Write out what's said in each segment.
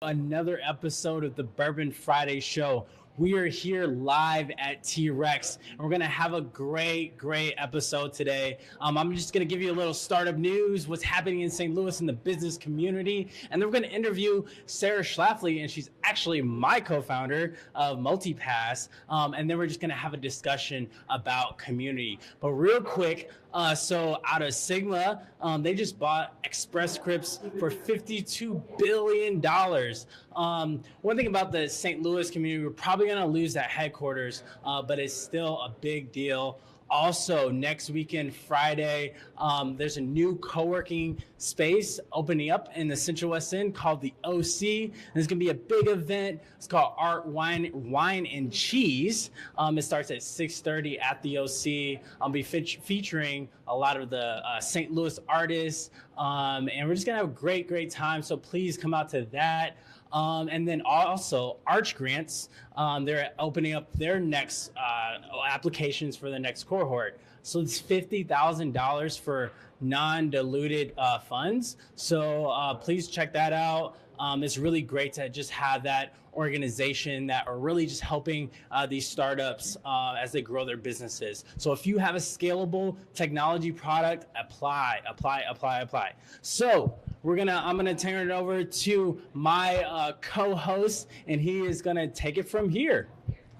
Another episode of the Bourbon Friday Show. We are here live at T-Rex, and we're going to have a great episode today. I'm just going to give you a little startup news, what's happening in St. Louis in the business community, and then we're going to interview Sarah Schlafly, and she's actually my co-founder of MultiPass, and then we're just going to have a discussion about community. But real quick, so out of Sigma, they just bought Express Scripts for $52 billion. One thing about the St. Louis community, we're probably going to lose that headquarters, but it's still a big deal. Also, next weekend, Friday, there's a new co-working space opening up in the Central West End called the OC. And it's going to be a big event. It's called Art, Wine, and Cheese. It starts at 6:30 at the OC. I'll be featuring a lot of the St. Louis artists, and we're just going to have a great time. So please come out to that. And then also Arch Grants, they're opening up their next applications for the next cohort. So it's $50,000 for non-diluted funds. So please check that out. It's really great to just have that organization that are really just helping these startups as they grow their businesses. So if you have a scalable technology product, apply. So I'm gonna turn it over to my co-host, and he is gonna take it from here.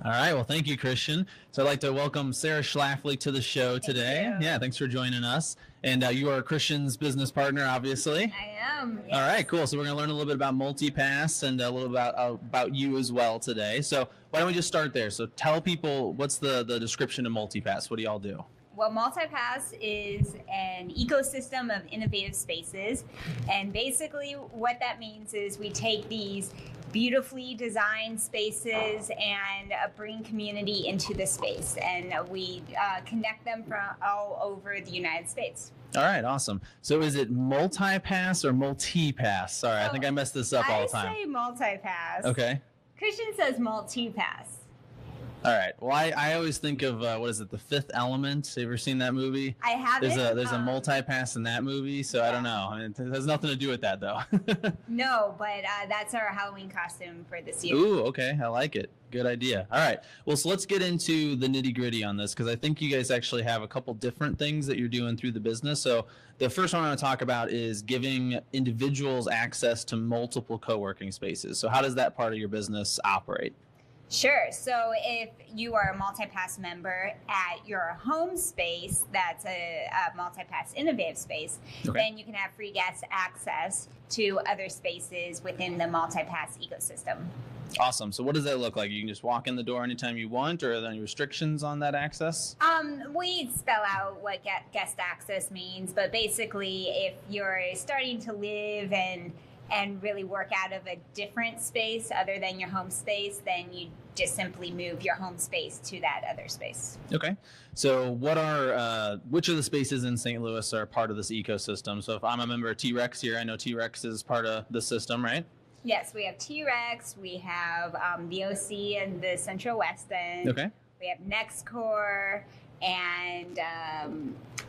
All right. Well, thank you, Christian. So I'd like to welcome Sarah Schlafly to the show today. Yeah, thanks for joining us. And you are Christian's business partner, obviously. I am. Yes. All right, cool. So we're going to learn a little bit about MultiPass and a little about you as well today. So why don't we just start there? So tell people, what's the description of MultiPass? What do y'all do? Well, MultiPass is an ecosystem of innovative spaces. And basically what that means is we take these beautifully designed spaces and bring community into the space. And we connect them from all over the United States. All right, awesome. So is it MultiPass or MultiPass? Sorry, I think I messed this up all the time. I say MultiPass. Okay. Christian says MultiPass. All right. Well, I always think of, what is it, The Fifth Element? Have you ever seen that movie? I haven't. There's a MultiPass in that movie, so yeah. I don't know. I mean, it has nothing to do with that, though. No, but that's our Halloween costume for this year. Ooh, okay. I like it. Good idea. All right. Well, so let's get into the nitty-gritty on this, because I think you guys actually have a couple different things that you're doing through the business. So the first one I want to talk about is giving individuals access to multiple co-working spaces. So how does that part of your business operate? Sure. So if you are a MultiPass member at your home space, that's a MultiPass innovative space, then you can have free guest access to other spaces within the MultiPass ecosystem. Awesome. So what does that look like? You can just walk in the door anytime you want, or are there any restrictions on that access? We spell out what guest access means, but basically if you're starting to live and really work out of a different space other than your home space, then you just simply move your home space to that other space. Okay. So which of the spaces in St. Louis are part of this ecosystem? So if I'm a member of T-Rex here, I know T-Rex is part of the system, right? Yes, we have T-Rex, we have the OC and the Central West End. Okay. We have NextCore, and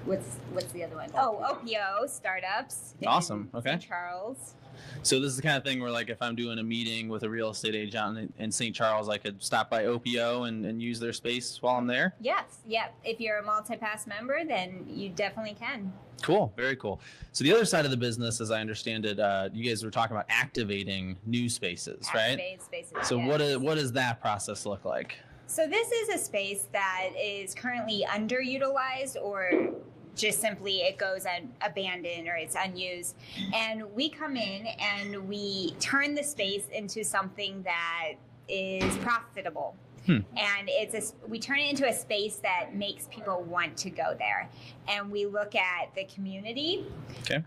what's the other one? OPO Startups. Awesome. Okay. St. Charles. So this is the kind of thing where, like, if I'm doing a meeting with a real estate agent in St. Charles, I could stop by OPO and use their space while I'm there? Yes. Yep. If you're a MultiPass member, then you definitely can. Cool. Very cool. So the other side of the business, as I understand it, you guys were talking about activating new spaces, right? Activated spaces. So yes. what does that process look like? So this is a space that is currently underutilized, or just simply it goes abandoned or it's unused. And we come in and we turn the space into something that is profitable. And we turn it into a space that makes people want to go there. And we look at the community. Okay.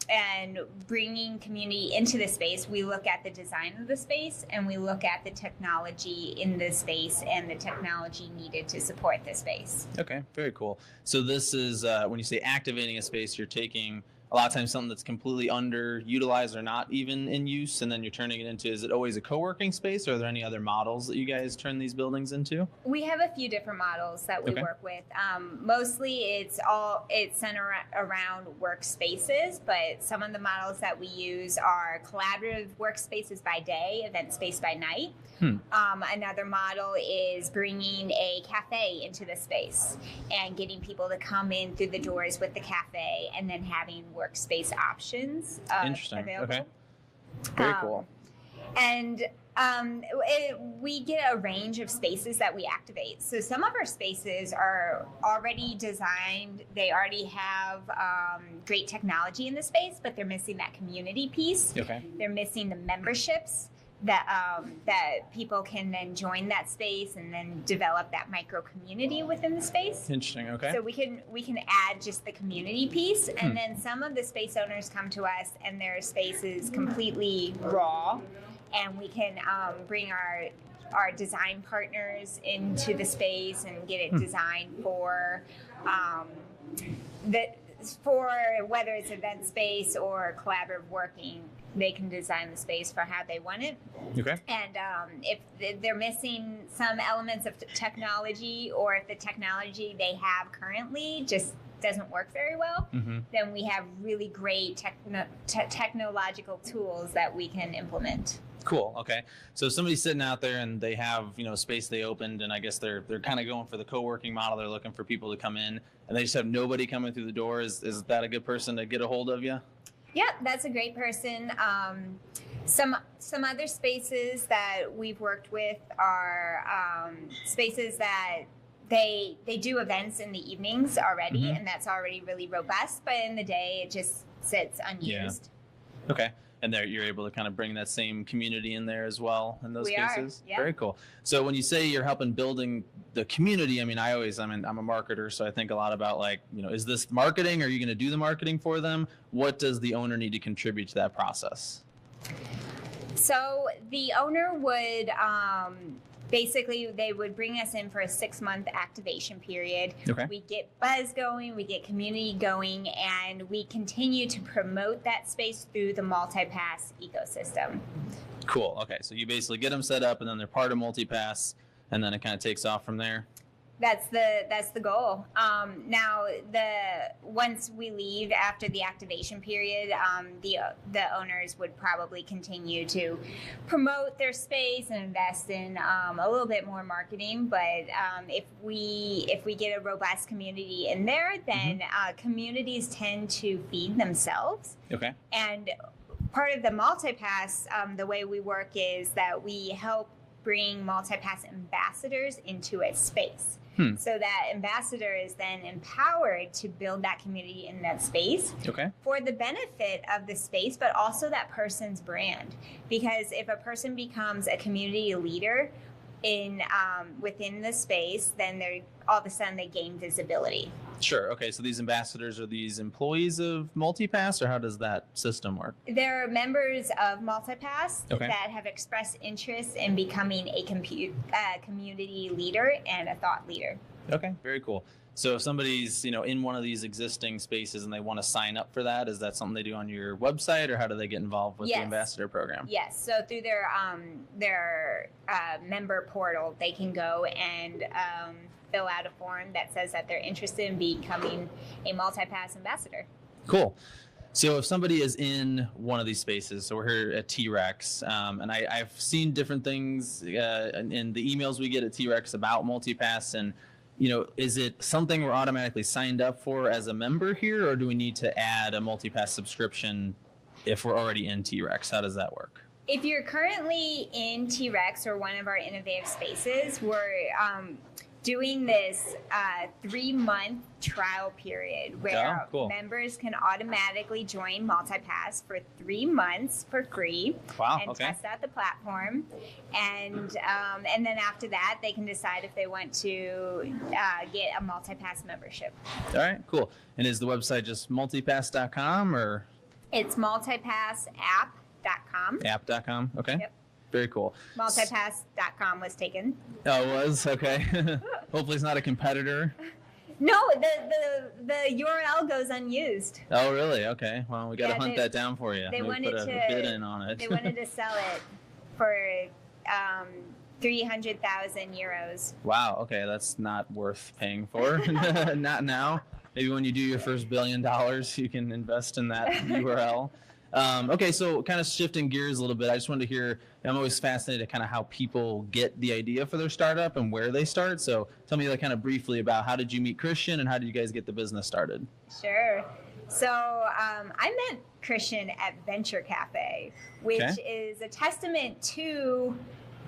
And bringing community into the space, we look at the design of the space, and we look at the technology in the space and the technology needed to support the space. Okay, very cool. So this is, when you say activating a space, you're taking a lot of times something that's completely underutilized or not even in use, and then you're turning it into, is it always a co-working space, or are there any other models that you guys turn these buildings into? We have a few different models that we work with. Mostly it's centered around workspaces, but some of the models that we use are collaborative workspaces by day, event space by night. Another model is bringing a cafe into the space and getting people to come in through the doors with the cafe, and then having workspace options available. Okay. Very cool. And we get a range of spaces that we activate. So some of our spaces are already designed. They already have great technology in the space, but they're missing that community piece. Okay. They're missing the memberships that people can then join that space and then develop that micro community within the space. Interesting. Okay. So we can add just the community piece, and then some of the space owners come to us and their space is completely raw, and we can bring our design partners into the space and get it designed for for whether it's event space or collaborative working. They can design the space for how they want it. Okay. And if they're missing some elements of technology, or if the technology they have currently just doesn't work very well, then we have really great technological tools that we can implement. Cool. Okay. So if somebody's sitting out there and they have, space they opened, and I guess they're kind of going for the co-working model. They're looking for people to come in, and they just have nobody coming through the door. Is that a good person to get a hold of you? Yeah, that's a great person. Some other spaces that we've worked with are spaces that they do events in the evenings already, and that's already really robust. But in the day, it just sits unused. Yeah. Okay. And there, you're able to kind of bring that same community in there as well in those cases. Yeah. Very cool. So when you say you're helping building the community, I'm a marketer, so I think a lot about is this marketing? Are you going to do the marketing for them? What does the owner need to contribute to that process? So the owner would basically, they would bring us in for a 6-month activation period. Okay. We get buzz going, we get community going, and we continue to promote that space through the MultiPass ecosystem. Cool. Okay. So you basically get them set up, and then they're part of MultiPass, and then it kind of takes off from there. That's the goal. Now, once we leave after the activation period, the owners would probably continue to promote their space and invest in a little bit more marketing. But if we get a robust community in there, then communities tend to feed themselves. Okay. And part of the MultiPass, the way we work is that we help bring MultiPass ambassadors into a space. So that ambassador is then empowered to build that community in that space for the benefit of the space, but also that person's brand. Because if a person becomes a community leader within the space, then all of a sudden they gain visibility. Sure. Okay. So these ambassadors are these employees of MultiPass, or how does that system work? They're members of MultiPass that have expressed interest in becoming a community leader and a thought leader. Okay. Very cool. So if somebody's, in one of these existing spaces and they want to sign up for that, is that something they do on your website, or how do they get involved with the ambassador program? Yes. So through their member portal, they can go and fill out a form that says that they're interested in becoming a MultiPass ambassador. Cool. So if somebody is in one of these spaces, so we're here at T-Rex, and I've seen different things in the emails we get at T-Rex about MultiPass, and is it something we're automatically signed up for as a member here, or do we need to add a MultiPass subscription if we're already in T-Rex? How does that work? If you're currently in T-Rex or one of our innovative spaces, we're doing this 3-month trial period where members can automatically join MultiPass for 3 months for free and test out the platform. And then after that, they can decide if they want to get a MultiPass membership. All right, cool. And is the website just multipass.com or? It's multipassapp.com. App.com, okay. Yep. Very cool. MultiPass.com was taken. Oh, it was? Okay. Hopefully it's not a competitor. No, the URL goes unused. Oh, really? Okay. Well, we got to Yeah, hunt that down for you. They We'll wanted put a to bid in on it. They wanted to sell it for 300,000 euros. Wow. Okay, that's not worth paying for. Not now. Maybe when you do your first $1 billion, you can invest in that URL. Okay, so kind of shifting gears a little bit, I just wanted to hear, I'm always fascinated kind of how people get the idea for their startup and where they start. So tell me like kind of briefly about how did you meet Christian and how did you guys get the business started? Sure. So I met Christian at Venture Cafe, which is a testament to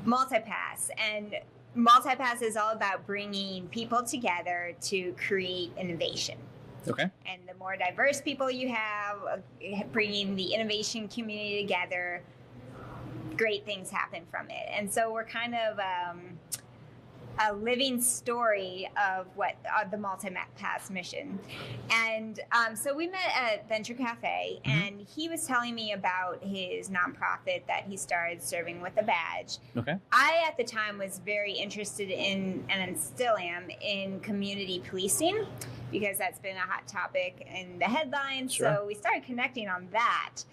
MultiPass. And MultiPass is all about bringing people together to create innovation. Okay. And the more diverse people you have, bringing the innovation community together, great things happen from it. And so we're kind of a living story of what the MultiPass mission. And so we met at Venture Cafe, and he was telling me about his nonprofit that he started, Serving with a Badge. Okay. I, at the time, was very interested in, and still am, in community policing, because that's been a hot topic in the headlines. Sure. So we started connecting on that.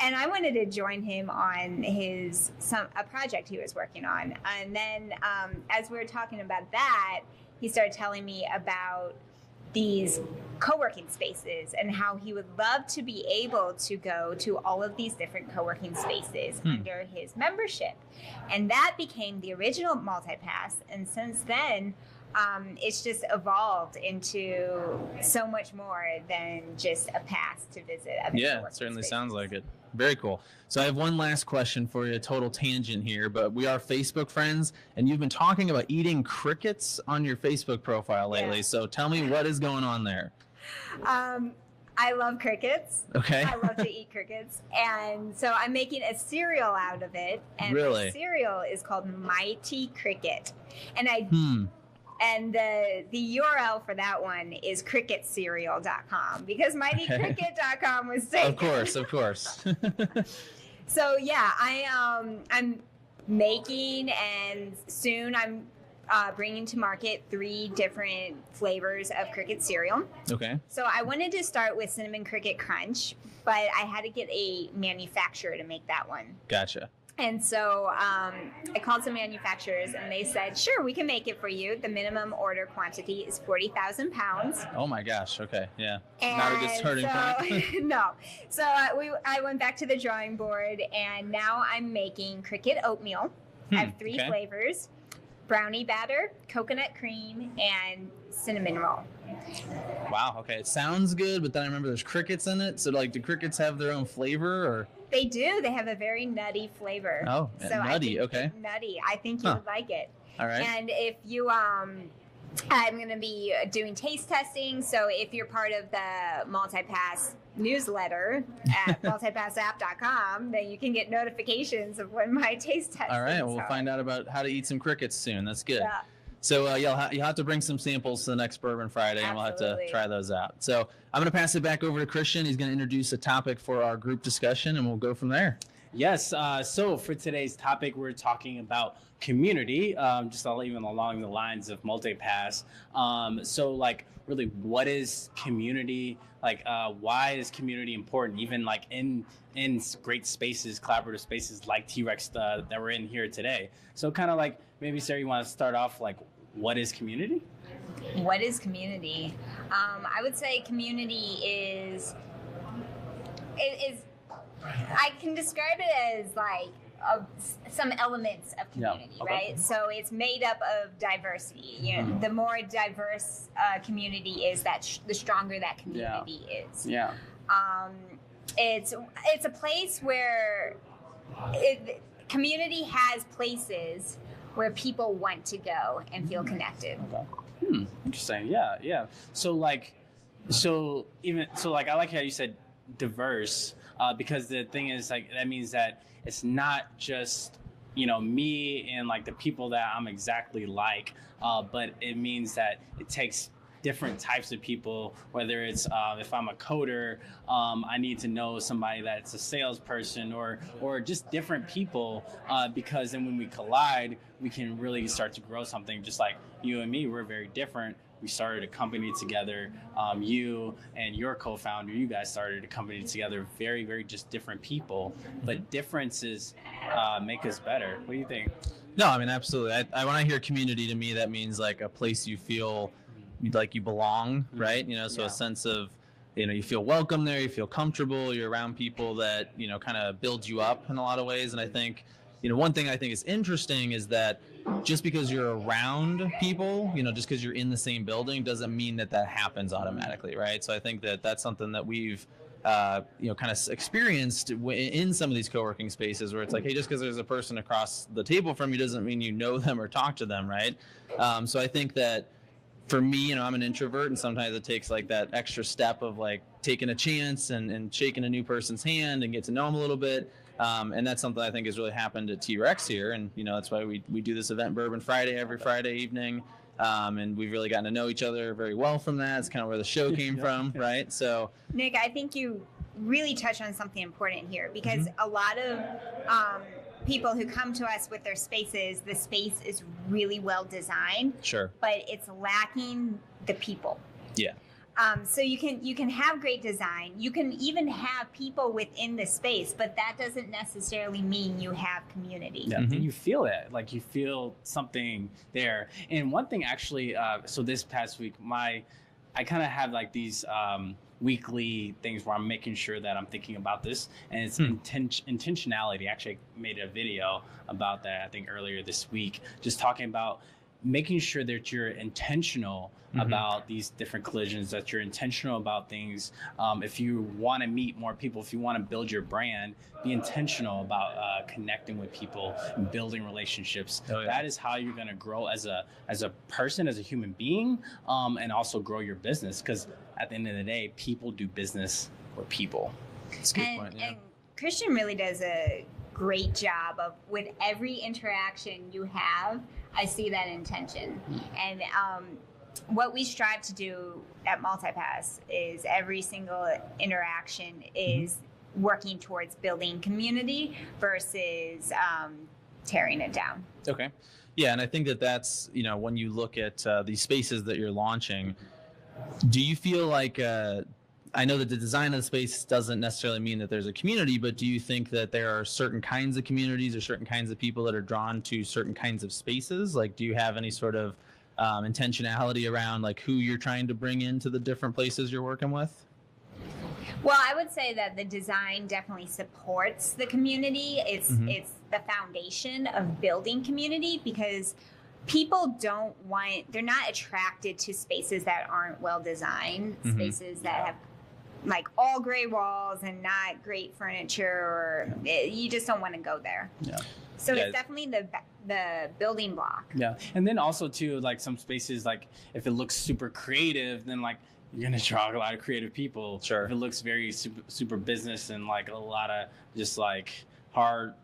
And I wanted to join him on a project he was working on. And then as we were talking about that, he started telling me about these co-working spaces and how he would love to be able to go to all of these different co-working spaces under his membership. And that became the original MultiPass. And since then, it's just evolved into so much more than just a pass to visit other Yeah, co-working it certainly spaces. sounds like it. Very cool. So I have one last question for you, a total tangent here, but we are Facebook friends, and you've been talking about eating crickets on your Facebook profile lately. Yeah. So tell me what is going on there. I love crickets. Okay. I love to eat crickets. And so I'm making a cereal out of it. And Really? the cereal is called Mighty Cricket. And And the URL for that one is cricketcereal.com, because mightycricket.com was taken. Of course. So yeah, I'm making, and soon I'm bringing to market 3 different flavors of cricket cereal. Okay. So I wanted to start with Cinnamon Cricket Crunch, but I had to get a manufacturer to make that one. Gotcha. And so I called some manufacturers, and they said, sure, we can make it for you. The minimum order quantity is 40,000 pounds. Oh my gosh. Okay. Yeah. And Not a good starting point. No. So I went back to the drawing board, and now I'm making cricket oatmeal. I have 3 flavors: brownie batter, coconut cream, and cinnamon roll. Wow. Okay. It sounds good, but then I remember there's crickets in it. So like, do crickets have their own flavor or? They do. They have a very nutty flavor. Oh, so nutty. Okay. Nutty. I think you would like it. All right. And if you, I'm going to be doing taste testing. So if you're part of the MultiPass newsletter at multipassapp.com, then you can get notifications of when my taste test. All right. Well, we'll find out about how to eat some crickets soon. That's good. Yeah. So you'll have to bring some samples to the next Bourbon Friday, and we'll have to try those out. So I'm going to pass it back over to Christian. He's going to introduce a topic for our group discussion, and we'll go from there. Yes. So for today's topic, we're talking about community, just even along the lines of MultiPass. So like, really, what is community? Like, why is community important? Even like in great spaces, collaborative spaces like T-Rex that we're in here today. So kind of like, maybe Sarah, you want to start off like, what is community? What is community? I would say community is I can describe it as like some elements of community, right? So it's made up of diversity. You know, the more diverse community is, the stronger that community is. Yeah. It's a place where community has places where people want to go and feel connected. Okay. Interesting. Yeah. So I like how you said diverse, because the thing is, like, that means that it's not just, me and like the people that I'm exactly like, but it means that it takes different types of people, whether it's if I'm a coder, I need to know somebody that's a salesperson, or just different people, because then when we collide, we can really start to grow something. Just like you and me, we're very different, we started a company together. You and your co-founder, you guys started a company together. Very, very just different people, but differences make us better. What do you think? No, I mean, absolutely. When I hear community, to me, that means like a place you feel like you belong, right? So a sense of, you feel welcome there, you feel comfortable, you're around people that, kind of build you up in a lot of ways. And I think, one thing I think is interesting is that just because you're around people, just because you're in the same building doesn't mean that happens automatically, right? So I think that that's something that we've kind of experienced in some of these co-working spaces where it's like, hey, just because there's a person across the table from you doesn't mean you know them or talk to them, right? So I think that for me, I'm an introvert, and sometimes it takes like that extra step of like taking a chance and shaking a new person's hand and get to know them a little bit. And that's something I think has really happened at T-Rex here. And, that's why we do this event Bourbon Friday every Friday evening. And we've really gotten to know each other very well from that. It's kind of where the show came from, right? So, Nick, I think you really touched on something important here, because a lot of people who come to us with their spaces, the space is really well designed. Sure. But it's lacking the people. Yeah. So you can have great design. You can even have people within the space, but that doesn't necessarily mean you have community. Yeah, and you feel it, like you feel something there. And one thing actually, so this past week, I kind of have like these weekly things where I'm making sure that I'm thinking about this, and it's intentionality. Actually, I made a video about that, I think earlier this week, just talking about making sure that you're intentional about these different collisions, that you're intentional about things. If you want to meet more people, if you want to build your brand, be intentional about connecting with people and building relationships. Oh, yeah. That is how you're going to grow as a person, as a human being, and also grow your business. Because at the end of the day, people do business with people. That's a good point. Yeah. And Christian really does a great job of, with every interaction you have, I see that intention. And what we strive to do at MultiPass is every single interaction is working towards building community versus tearing it down. Okay. Yeah, and I think that's, when you look at these spaces that you're launching, do you feel like, I know that the design of the space doesn't necessarily mean that there's a community, but do you think that there are certain kinds of communities or certain kinds of people that are drawn to certain kinds of spaces? Like, do you have any sort of intentionality around like who you're trying to bring into the different places you're working with? Well, I would say that the design definitely supports the community. It's the foundation of building community, because people they're not attracted to spaces that aren't well designed, spaces that have like all gray walls and not great furniture, or you just don't want to go there. Yeah. So it's definitely the building block. Yeah. And then also too, like some spaces, like if it looks super creative, then like you're going to draw a lot of creative people. Sure. If it looks very super business and like a lot of just like hard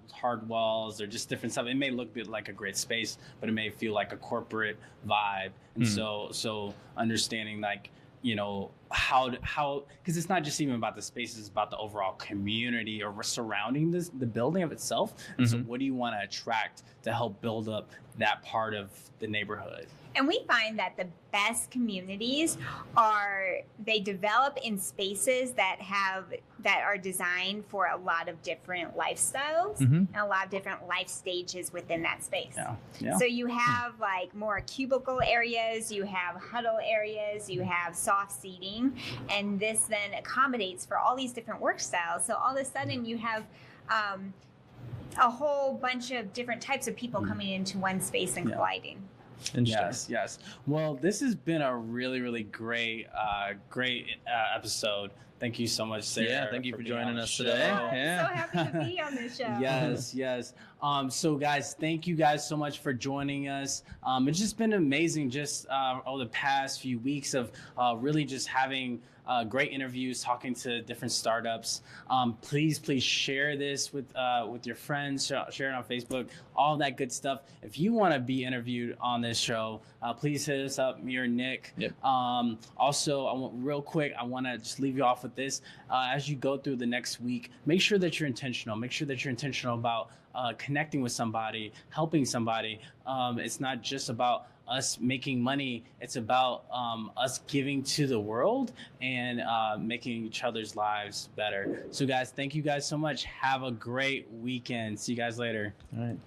walls or just different stuff, it may look like a great space, but it may feel like a corporate vibe. And so understanding like, how because it's not just even about the spaces, it's about the overall community or surrounding the building of itself. And so what do you want to attract to help build up that part of the neighborhood? And we find that the best communities they develop in spaces that are designed for a lot of different lifestyles and a lot of different life stages within that space. Yeah. Yeah. So you have like more cubicle areas, you have huddle areas, you have soft seating, and this then accommodates for all these different work styles. So all of a sudden you have a whole bunch of different types of people coming into one space and colliding. Yes. Well, this has been a really, really great episode. Thank you so much, Sarah. Yeah, thank you for joining us today. Yeah. I'm so happy to be on this show. Yes. So guys, thank you guys so much for joining us. It's just been amazing just over the past few weeks of really just having great interviews, talking to different startups. Please share this with your friends, share it on Facebook, all that good stuff. If you want to be interviewed on this show, please hit us up, me or Nick. Yep. Also, I want to just leave you off with this. As you go through the next week, make sure that you're intentional. Make sure that you're intentional about connecting with somebody, helping somebody. It's not just about us making money. It's about us giving to the world and making each other's lives better. So guys, thank you guys so much. Have a great weekend. See you guys later. All right.